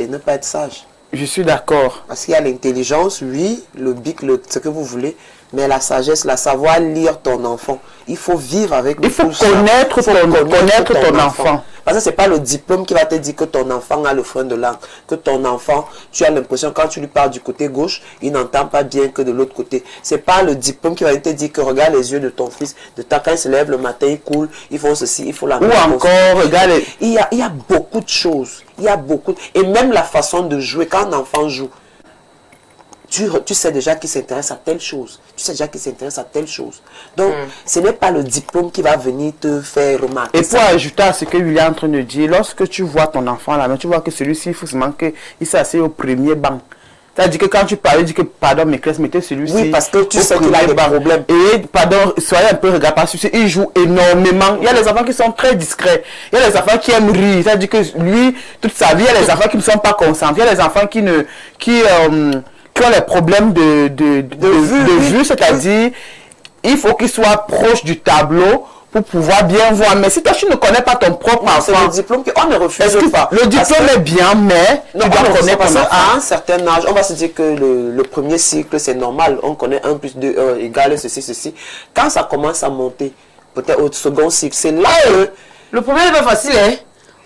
ne pas être sage. Je suis d'accord. Parce qu'il y a l'intelligence, oui, le bic, ce que vous voulez, mais la sagesse, la savoir lire ton enfant. Il faut vivre avec lui. Il faut connaître ton enfant. Parce que ce n'est pas le diplôme qui va te dire que ton enfant a le frein de langue. Que ton enfant, tu as l'impression, quand tu lui parles du côté gauche, il n'entend pas bien que de l'autre côté. Ce n'est pas le diplôme qui va te dire que regarde les yeux de ton fils, quand il se lève le matin, il coule, il faut ceci, il faut la... Ou encore, regarde... Il y a beaucoup de choses. Il y a beaucoup... Et même la façon de jouer, quand un enfant joue, tu sais déjà qu'il s'intéresse à telle chose. Tu sais déjà qu'il s'intéresse à telle chose. Donc, ce n'est pas le diplôme qui va venir te faire remarquer. Et pour ajouter à ce que William est en train de dire, lorsque tu vois ton enfant là, tu vois que celui-ci, il faut seulement qu'il s'assied au premier banc. C'est-à-dire que quand tu parles, tu dis que pardon, mes classes, mettez celui-ci. Oui, parce que tu sais qu'il a des problèmes. Et pardon, soyez un peu regardé par celui-ci, il joue énormément. Il y a des enfants qui sont très discrets. Il y a des enfants qui aiment rire. C'est-à-dire que lui, toute sa vie, il y a des enfants qui ne sont pas concentrés. Il y a des enfants qui ont les problèmes de vue, c'est-à-dire il faut qu'il soit proche du tableau pour pouvoir bien voir. Mais si toi tu ne connais pas ton propre enfant, c'est le diplôme qu'on ne refuse pas. Le diplôme est bien, mais tu dois connaître ton enfant. À un certain âge, on va se dire que le premier cycle c'est normal, on connaît 1 plus 2 égale ceci. Quand ça commence à monter, peut-être au second cycle, c'est là que... Le premier n'est pas facile, hein.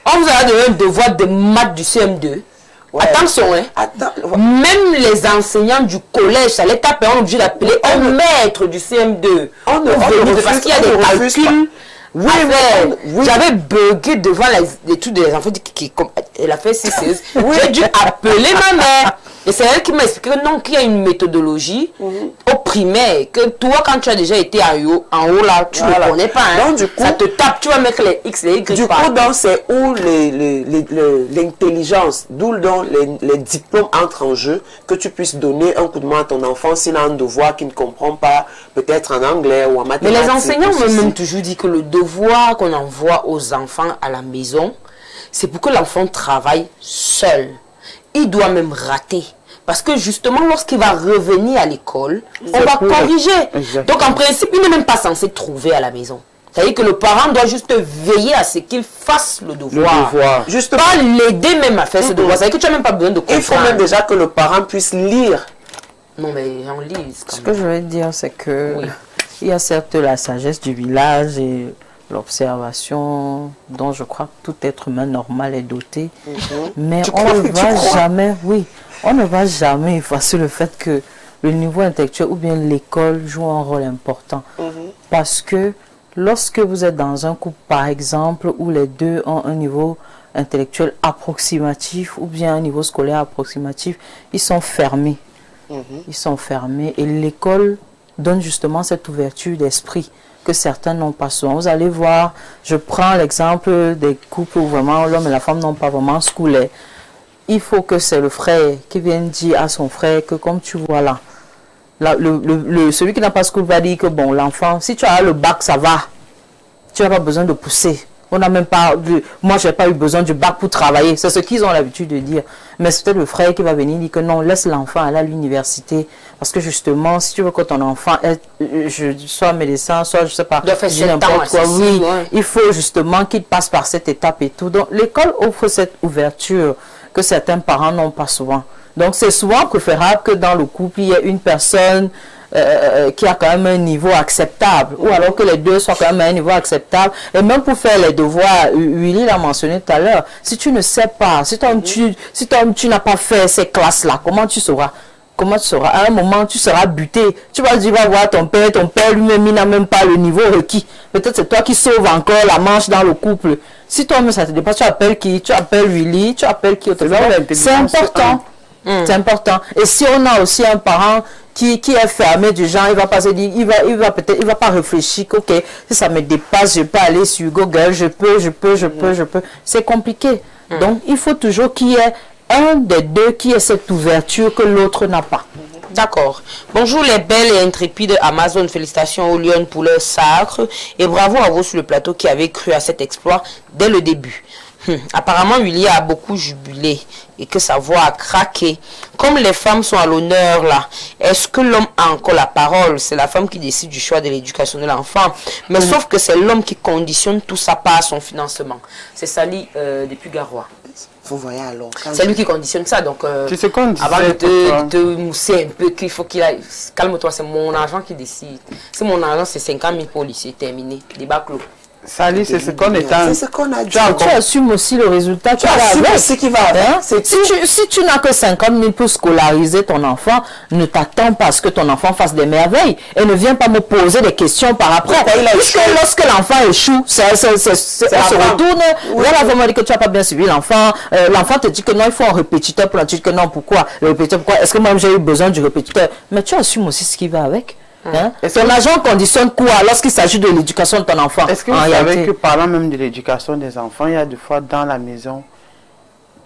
On vous a donné un devoir de maths du CM2. Ouais. Attention, hein. Même les enseignants du collège, ça les tape, on est obligé d'appeler un maître du CM2. Parce qu'il y a des calculs. Oui, j'avais bugué devant les trucs des enfants elle a fait 6. J'ai dû appeler ma mère. Et c'est elle qui m'a expliqué que non, qu'il y a une méthodologie au primaire, que toi, quand tu as déjà été en haut là, tu ne connais pas. Hein. Donc, du coup, ça te tape, tu vas mettre les X, les Y. Du coup, c'est où l'intelligence, d'où les diplômes entrent en jeu, que tu puisses donner un coup de main à ton enfant s'il a un devoir qu'il ne comprend pas, peut-être en anglais ou en mathématiques. Mais les enseignants m'ont même toujours dit que le devoir qu'on envoie aux enfants à la maison, c'est pour que l'enfant travaille seul. Il doit même rater. Parce que justement, lorsqu'il va revenir à l'école, on va corriger. Donc en principe, il n'est même pas censé trouver à la maison. C'est-à-dire que le parent doit juste veiller à ce qu'il fasse le devoir. Juste pas l'aider même à faire ce devoir. C'est-à-dire que tu n'as même pas besoin de comprendre. Il faut même déjà que le parent puisse lire. Non mais on lit. Ce que je veux dire, c'est que il y a certes la sagesse du village et l'observation dont je crois que tout être humain normal est doté. Mais on ne va jamais effacer le fait que le niveau intellectuel ou bien l'école joue un rôle important. Parce que lorsque vous êtes dans un couple, par exemple, où les deux ont un niveau intellectuel approximatif ou bien un niveau scolaire approximatif, ils sont fermés. Ils sont fermés et l'école donne justement cette ouverture d'esprit que certains n'ont pas souvent. Vous allez voir, je prends l'exemple des couples où vraiment l'homme et la femme n'ont pas vraiment scolaire. Il faut que c'est le frère qui vienne dire à son frère que comme tu vois là, celui qui n'a pas school va dire que bon, l'enfant, si tu as le bac, ça va. Tu n'as pas besoin de pousser. On n'a même pas, moi j'ai pas eu besoin du bac pour travailler. C'est ce qu'ils ont l'habitude de dire. Mais c'est peut-être le frère qui va venir dire que non, laisse l'enfant aller à l'université. Parce que justement, si tu veux que ton enfant soit médecin, soit je sais pas, n'importe quoi, oui, il faut justement qu'il passe par cette étape et tout. Donc l'école offre cette ouverture que certains parents n'ont pas souvent. Donc c'est souvent préférable que dans le couple, il y ait une personne qui a quand même un niveau acceptable, ou alors que les deux soient quand même à un niveau acceptable. Et même pour faire les devoirs, Willy l'a mentionné tout à l'heure, si tu ne sais pas, si tu n'as pas fait ces classes-là, comment tu sauras? Comment tu sauras? À un moment, tu seras buté. Tu vas voir ton père lui-même, il n'a même pas le niveau requis. Peut-être c'est toi qui sauves encore la manche dans le couple. Si toi-même ça te dépasse, tu appelles qui? Tu appelles Willy, tu appelles qui? C'est important. C'est important. Et si on a aussi un parent qui est fermé du genre, il va pas se dire, il va pas réfléchir que, ok, si ça me dépasse, je peux aller sur Google, je peux. C'est compliqué. Donc, il faut toujours qu'il y ait un des deux qui ait cette ouverture que l'autre n'a pas. D'accord. Bonjour les belles et intrépides Amazon. Félicitations aux Lions pour leur sacre. Et bravo à vous sur le plateau qui avez cru à cet exploit dès le début. Apparemment, Willy a beaucoup jubilé et que sa voix a craqué. Comme les femmes sont à l'honneur là, est-ce que l'homme a encore la parole? C'est la femme qui décide du choix de l'éducation de l'enfant. Mais sauf que c'est l'homme qui conditionne tout ça par son financement. C'est Sally depuis Garoua. Vous voyez alors. C'est lui qui conditionne ça. Donc, tu sais qu'on avant de te mousser un peu, qu'il faut qu'il aille. Calme-toi, c'est mon argent qui décide. C'est mon argent, c'est 50 000 pour lycée, terminé. Débat clos. Sally, c'est ce qu'on est C'est ce qu'on a dit. Tu assumes aussi le résultat. Tu assumes ce qui va avec. Si tu n'as que 50 000 pour scolariser ton enfant, ne t'attends pas à ce que ton enfant fasse des merveilles. Et ne viens pas me poser des questions par après. Puisque lorsque l'enfant échoue, on se retourne. Voilà, vraiment dit que tu n'as pas bien suivi l'enfant. L'enfant te dit que non, il faut un répétiteur pour la dire que non, pourquoi? Le répétiteur, pourquoi? Est-ce que moi j'ai eu besoin du répétiteur? Mais tu assumes aussi ce qui va avec. Ton agent conditionne quoi lorsqu'il s'agit de l'éducation de ton enfant? Est-ce que vous savez que parlant même de l'éducation des enfants, il y a des fois dans la maison,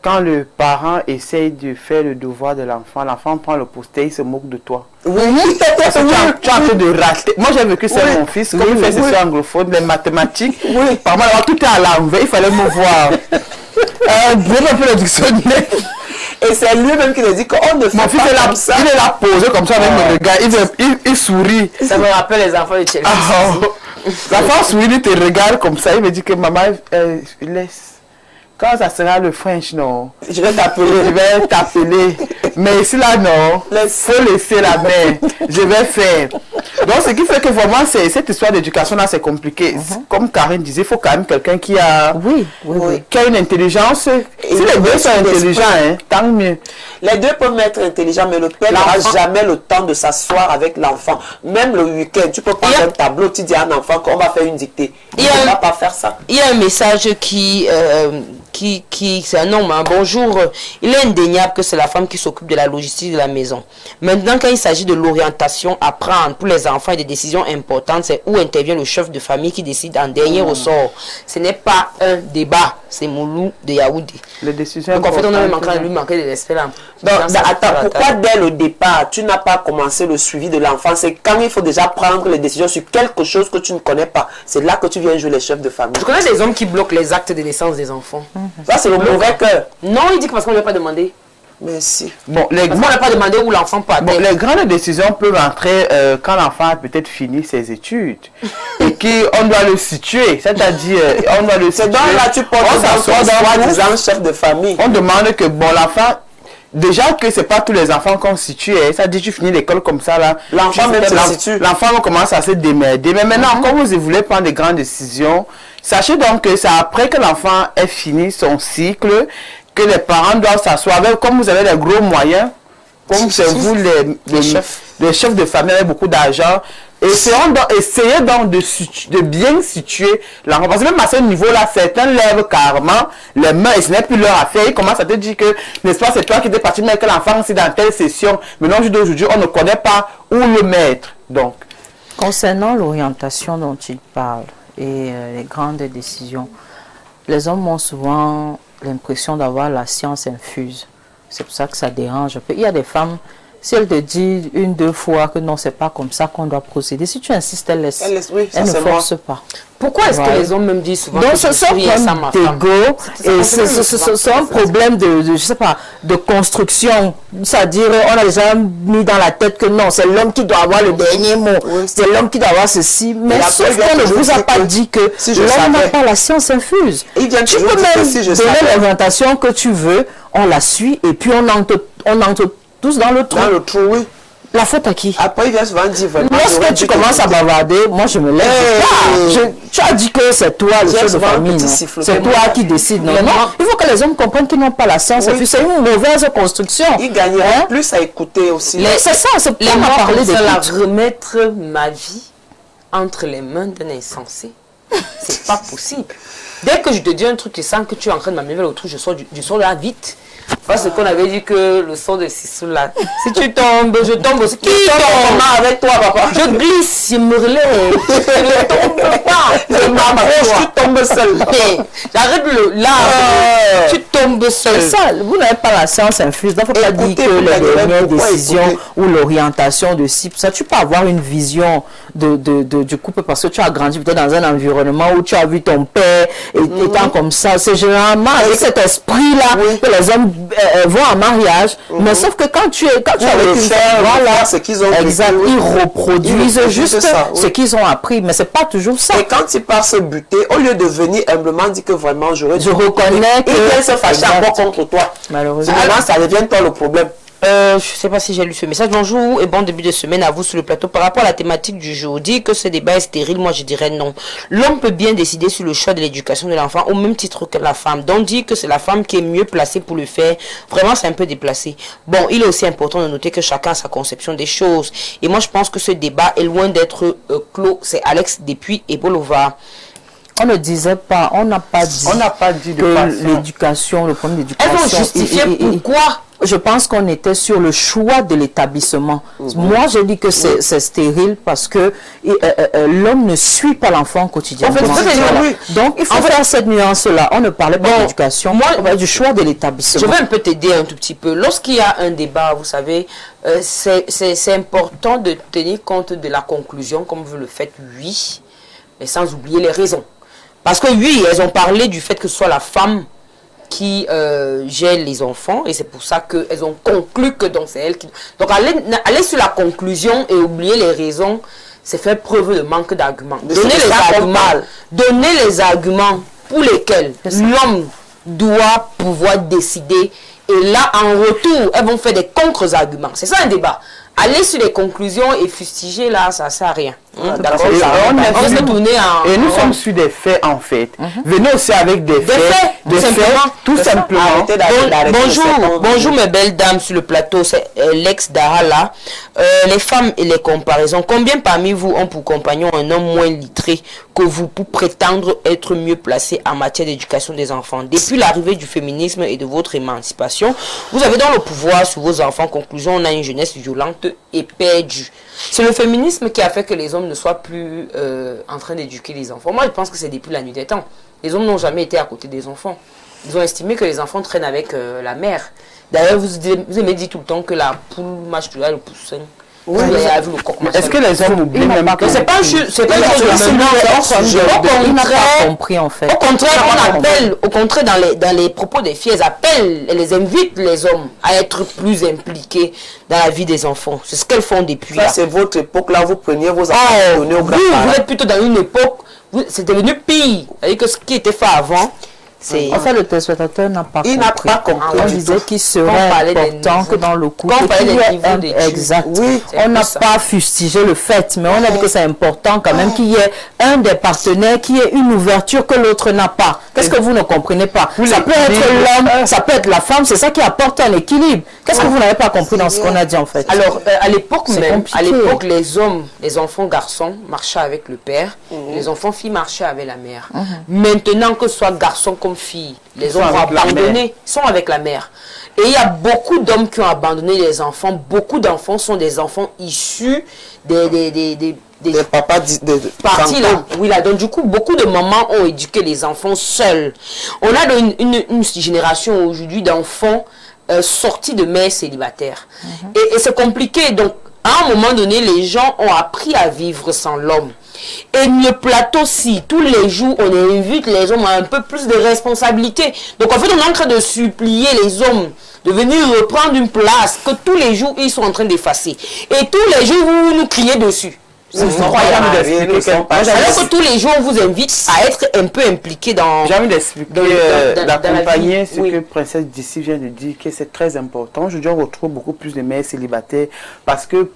quand le parent essaye de faire le devoir de l'enfant, l'enfant prend le poster, il se moque de toi. Oui, parce que tu es en train de rater. Moi j'ai vécu ça mon fils, comme il fait ses soins anglophones, les mathématiques, par moi tout est à l'envers, il fallait me voir. Bien un peu le dictionnaire. Et c'est lui-même qui nous dit qu'on ne fait pas comme ça. Il est là posé comme ça avec le regard, il sourit. Ça me rappelle les enfants de Chelsea. L'enfant sourit, il te regarde comme ça, il me dit que maman, laisse. Quand ça sera le French, non. Je vais t'appeler. Mais ici, là, non. Il faut laisser la main. Je vais faire. Donc, ce qui fait que vraiment, cette histoire d'éducation-là, c'est compliqué. Comme Karine disait, il faut quand même quelqu'un qui a, qui a une intelligence. Si les deux sont intelligents, tant mieux. Les deux peuvent être intelligents, mais le père n'aura jamais le temps de s'asseoir avec l'enfant. Même le week-end, tu peux prendre un tableau, tu dis à un enfant qu'on va faire une dictée. Il ne va pas faire ça. Il y a un message qui c'est un homme, hein. Bonjour, il est indéniable que c'est la femme qui s'occupe de la logistique de la maison. Maintenant, quand il s'agit de l'orientation à prendre pour les enfants et des décisions importantes, c'est où intervient le chef de famille qui décide en dernier ressort. Ce n'est pas un débat, c'est Moulou de Yaoundé. Les décisions donc en fait, on a lui manqué de respect là. Donc, attends, pourquoi dès le départ, tu n'as pas commencé le suivi de l'enfant? C'est quand il faut déjà prendre les décisions sur quelque chose que tu ne connais pas. C'est là que tu viens jouer les chefs de famille. Je connais des hommes qui bloquent les actes de naissance des enfants. Ça, c'est le mauvais cœur. Non, il dit que parce qu'on ne lui a pas demandé. Merci. Bon, parce qu'on n'a pas demandé où l'enfant peut attendre. Bon, les grandes décisions peuvent entrer quand l'enfant a peut-être fini ses études et qu'on doit le situer. C'est-à-dire, on doit le situer. C'est donc là tu portes dans chef de famille. On demande que, bon, l'enfant, déjà que c'est pas tous les enfants qu'on situe, ça dit tu finis l'école comme ça là. L'enfant même se situe. L'enfant commence à se démerder. Mais maintenant, quand vous voulez prendre des grandes décisions, sachez donc que c'est après que l'enfant ait fini son cycle que les parents doivent s'asseoir avec, comme vous avez des gros moyens, comme chez vous, les chefs de famille avec beaucoup d'argent, essayez donc de bien situer l'enfant. Parce que même à ce niveau-là, certains lèvent carrément les mains et ce n'est plus leur affaire. Ils commencent à te dire que, n'est-ce pas, c'est toi qui t'es parti mettre l'enfant aussi dans telle session. Maintenant, aujourd'hui, on ne connaît pas où le mettre. Donc, concernant l'orientation dont il parle et les grandes décisions, les hommes ont souvent l'impression d'avoir la science infuse. C'est pour ça que ça dérange un peu. Il y a des femmes, si elle te dit une, deux fois que non, c'est pas comme ça qu'on doit procéder, si tu insistes, elle laisse. Elle ne force pas. Pourquoi est-ce que les hommes me disent souvent donc, que ce sont un problème d'ego et c'est un problème je sais pas, de construction. C'est-à-dire, on a déjà mis dans la tête que non, c'est l'homme qui doit avoir le dernier mot. C'est l'homme qui doit avoir ceci. Mais sauf qu'on ne vous a pas dit que l'homme n'a pas la science infuse. Tu peux même donner l'orientation que tu veux, on la suit et puis on entre tous dans le trou. Dans le trou, oui. La faute à qui? Après, il vient souvent dire vraiment. Lorsque tu commences à bavarder, moi je me lève. Tu as dit que c'est toi le chef de famille, non? C'est toi qui décides. Non, non. Il faut que les hommes comprennent qu'ils n'ont pas la science. Oui. C'est une mauvaise construction. Ils gagneraient plus à écouter aussi. C'est ça, c'est pour moi parler de la remettre ma vie entre les mains d'un insensé. C'est pas possible. Dès que je te dis un truc et sens que tu es en train de m'amener vers le trou, je sors de là vite. Parce qu'on avait dit que le son de Sissou là, si tu tombes, je tombe aussi. Qui tombe avec toi, papa? Je glisse, je me relève. Je ne tombe pas. Je m'approche, tu tombes seul. J'arrête là. Tu tombes seul. Ça, vous n'avez pas la science infuse. Il ne faut pas dire que les dernières décisions ou l'orientation de ci, ça, tu peux avoir une vision du couple parce que tu as grandi peut-être dans un environnement où tu as vu ton père étant comme ça. C'est généralement avec cet esprit-là que les hommes vont en mariage, mais sauf que quand tu es avec une femme, voilà, ce qu'ils ont exact, ils reproduisent juste ça, ce qu'ils ont appris, mais c'est pas toujours ça. Et quand ils partent se buter, au lieu de venir humblement dire que vraiment je reconnais que ils viennent se fâcher encore contre toi. Malheureusement, ça devient toi le problème. Je ne sais pas si j'ai lu ce message. Bonjour et bon début de semaine à vous sur le plateau. Par rapport à la thématique du jour, dire que ce débat est stérile, moi je dirais non. L'homme peut bien décider sur le choix de l'éducation de l'enfant au même titre que la femme. Donc dire que c'est la femme qui est mieux placée pour le faire, vraiment c'est un peu déplacé. Bon, il est aussi important de noter que chacun a sa conception des choses. Et moi je pense que ce débat est loin d'être clos. C'est Alex depuis Ebolova. On ne disait pas, on n'a pas dit que l'éducation, le problème d'éducation. Elles vont justifier pourquoi. Je pense qu'on était sur le choix de l'établissement. Moi, je dis que c'est stérile parce que l'homme ne suit pas l'enfant quotidiennement. En fait, donc, il faut faire cette nuance-là. On ne parlait pas d'éducation, on parlait du choix de l'établissement. Je vais un peu t'aider un tout petit peu. Lorsqu'il y a un débat, vous savez, c'est important de tenir compte de la conclusion, comme vous le faites, oui, mais sans oublier les raisons. Parce que oui, elles ont parlé du fait que ce soit la femme qui gère les enfants et c'est pour ça qu'elles ont conclu que donc c'est elle qui... Donc aller sur la conclusion et oublier les raisons, c'est faire preuve de manque d'arguments. Donner les arguments pour lesquels l'homme doit pouvoir décider et là en retour, elles vont faire des contre-arguments. C'est ça un débat. Aller sur les conclusions et fustiger là, ça ne sert à rien. D'accord. Et nous sommes sur des faits en fait. Venez aussi avec des faits, tout simplement. Bonjour mes belles dames sur le plateau, c'est l'ex Dara. Les femmes et les comparaisons. Combien parmi vous ont pour compagnon un homme moins littré que vous pour prétendre être mieux placé en matière d'éducation des enfants? Depuis l'arrivée du féminisme et de votre émancipation, vous avez dans le pouvoir sur vos enfants. Conclusion, on a une jeunesse violente et perdue. C'est le féminisme qui a fait que les hommes ne soient plus en train d'éduquer les enfants. Moi, je pense que c'est depuis la nuit des temps. Les hommes n'ont jamais été à côté des enfants. Ils ont estimé que les enfants traînent avec la mère. D'ailleurs, vous aimez dire tout le temps que la poule mâche tout là, le poussin. Oui, est-ce que les hommes oublient même que c'est pas une chose de... Il n'a pas compris en fait. Au contraire, on appelle, au contraire dans les propos des filles, elles appellent, elles les invitent les hommes à être plus impliqués dans la vie des enfants. C'est ce qu'elles font depuis là. Ça c'est votre époque là, vous preniez vos enfants donnés aux grands-parents. Vous êtes plutôt dans une époque, c'est devenu pire. C'est-à-dire que ce qui était fait avant, En fait, le téléspectateur n'a pas compris. Il n'a pas compris. On disait qu'il serait important que dans le couple, exact. Oui, on n'a pas fustigé le fait, mais on a dit que c'est important quand même qu'il y ait un des partenaires qui ait une ouverture que l'autre n'a pas. Qu'est-ce que vous ne comprenez pas? Ça peut être l'homme, ça peut être la femme, c'est ça qui apporte un équilibre. Qu'est-ce que vous n'avez pas compris dans ce qu'on a dit en fait? Alors, à l'époque même, les hommes, les enfants garçons marchaient avec le père, les enfants filles marchaient avec la mère. Maintenant, que ce soit garçon comme fille, les hommes sont avec la mère. Et il y a beaucoup d'hommes qui ont abandonné les enfants. Beaucoup d'enfants sont des enfants issus des papas parties là. Oui, là. Donc du coup, beaucoup de mamans ont éduqué les enfants seuls. On a une génération aujourd'hui d'enfants sortis de mères célibataires. Et c'est compliqué. Donc, à un moment donné, les gens ont appris à vivre sans l'homme. Et le plateau-ci, tous les jours, on invite les hommes à un peu plus de responsabilité. Donc en fait, on est en train de supplier les hommes de venir reprendre une place que tous les jours, ils sont en train d'effacer. Et tous les jours, vous nous criez dessus. C'est incroyable. Alors que tous les jours, on vous invite à être un peu impliqué dans... J'ai envie d'expliquer, d'accompagner ce que Princesse d'ici vient de dire, que c'est très important. Aujourd'hui, on retrouve beaucoup plus de mères célibataires parce que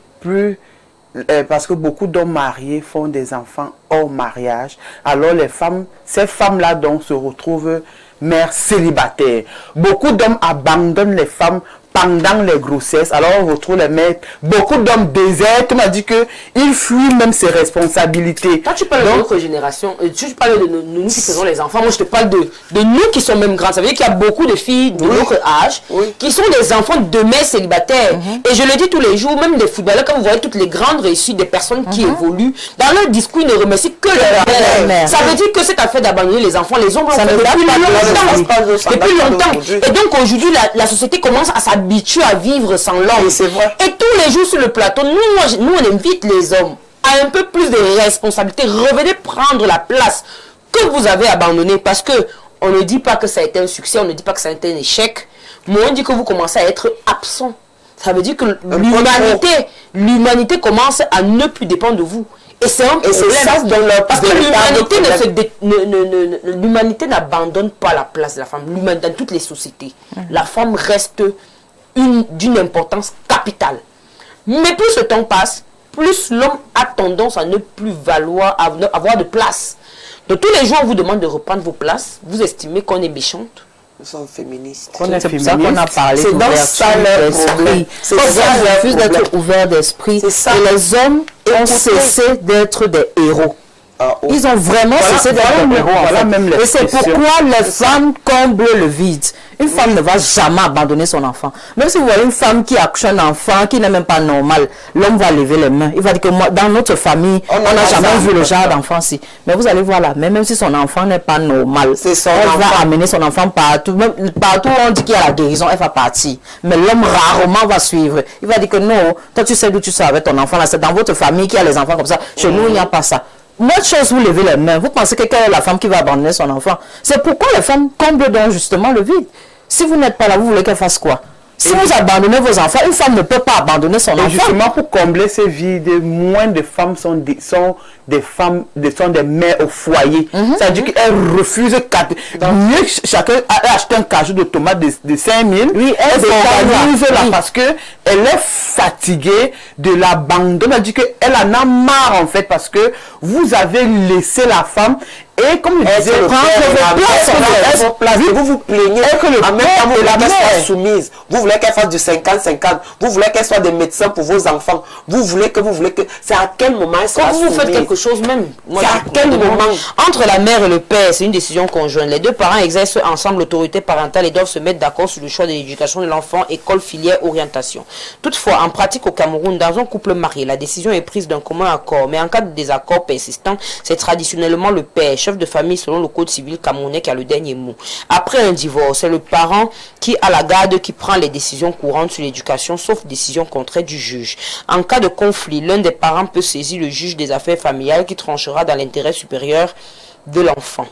beaucoup d'hommes mariés font des enfants hors mariage. Alors les femmes, ces femmes-là donc se retrouvent mères célibataires. Beaucoup d'hommes abandonnent les femmes pendant les grossesses. Alors on retrouve les mères. Beaucoup d'hommes désertent. On m'a dit qu'ils fuient même ses responsabilités. Quand tu parles de notre génération, tu parles de nous qui faisons les enfants. Moi je te parle de nous qui sommes même grands. Ça veut dire qu'il y a beaucoup de filles de notre âge qui sont des enfants de mères célibataires. Et je le dis tous les jours, même des footballeurs, quand vous voyez toutes les grandes réussites des personnes qui évoluent, dans leur discours ils ne remercient que leur mère. Ça veut dire que cette affaire d'abandonner les enfants, les hommes l'ont fait depuis longtemps. Et donc aujourd'hui la société commence à s'habituer à vivre sans l'homme. Et tous les jours sur le plateau, nous on invite les hommes à un peu plus de responsabilité. Revenez prendre la place que vous avez abandonnée, parce que on ne dit pas que ça a été un succès, on ne dit pas que ça a été un échec, mais on dit que vous commencez à être absent. Ça veut dire que l'humanité commence à ne plus dépendre de vous. Et c'est un problème. Parce que l'humanité n'abandonne pas la place de la femme. Dans toutes les sociétés, la femme reste d'une importance capitale. Mais plus le temps passe, plus l'homme a tendance à ne plus avoir de place. Donc tous les jours, on vous demande de reprendre vos places. Vous estimez qu'on est méchante? Nous sommes féministes. C'est pour ça qu'on a parlé d'ouverture d'esprit. C'est ça, on refuse d'être ouvert d'esprit. Et les hommes ont cessé d'être des héros. Ils ont vraiment cessé d'être des héros. Et c'est pourquoi les femmes comblent le vide. Une femme ne va jamais abandonner son enfant. Même si vous voyez une femme qui accouche un enfant qui n'est même pas normal, l'homme va lever les mains. Il va dire que moi, dans notre famille, on n'a jamais vu le genre d'enfant-ci. Mais vous allez voir là, même si son enfant n'est pas normal, elle va amener son enfant partout. Même partout où on dit qu'il y a la guérison, elle va partir. Mais l'homme rarement va suivre. Il va dire que non, toi tu sais d'où tu sais avec ton enfant là. C'est dans votre famille qu'il y a les enfants comme ça. Chez nous, il n'y a pas ça. Notre chose, vous levez les mains. Vous pensez que quelle est la femme qui va abandonner son enfant? C'est pourquoi les femmes comblent donc justement le vide. Si vous n'êtes pas là, vous voulez qu'elle fasse quoi? Si vous abandonnez vos enfants, une femme ne peut pas abandonner son enfant. Justement, pour combler ces vides, moins de femmes sont des mères au foyer. Ça veut dire qu'elles refusent. Mieux que chacun a acheté un cajou de tomates de 5 000. Oui, elle s'organise là parce qu'elle est fatiguée de l'abandon. Elle dit qu'elle en a marre en fait parce que vous avez laissé la femme. Et comme je disais, vous vous plaignez que le père vous voulez qu'elle soit soumise. Vous voulez qu'elle fasse du 50-50. Vous voulez qu'elle soit des médecins pour vos enfants. Vous voulez que c'est à quel moment elle sera soumise? Quand vous faites quelque chose même. C'est à quel moment? Entre la mère et le père, c'est une décision conjointe. Les deux parents exercent ensemble l'autorité parentale et doivent se mettre d'accord sur le choix de l'éducation de l'enfant, école, filière, orientation. Toutefois, en pratique au Cameroun, dans un couple marié, la décision est prise d'un commun accord. Mais en cas de désaccord persistant, c'est traditionnellement le père, chef de famille selon le code civil camerounais, qui a le dernier mot. Après un divorce, c'est le parent qui a la garde qui prend les décisions courantes sur l'éducation, sauf décision contraire du juge. En cas de conflit, l'un des parents peut saisir le juge des affaires familiales qui tranchera dans l'intérêt supérieur de l'enfant.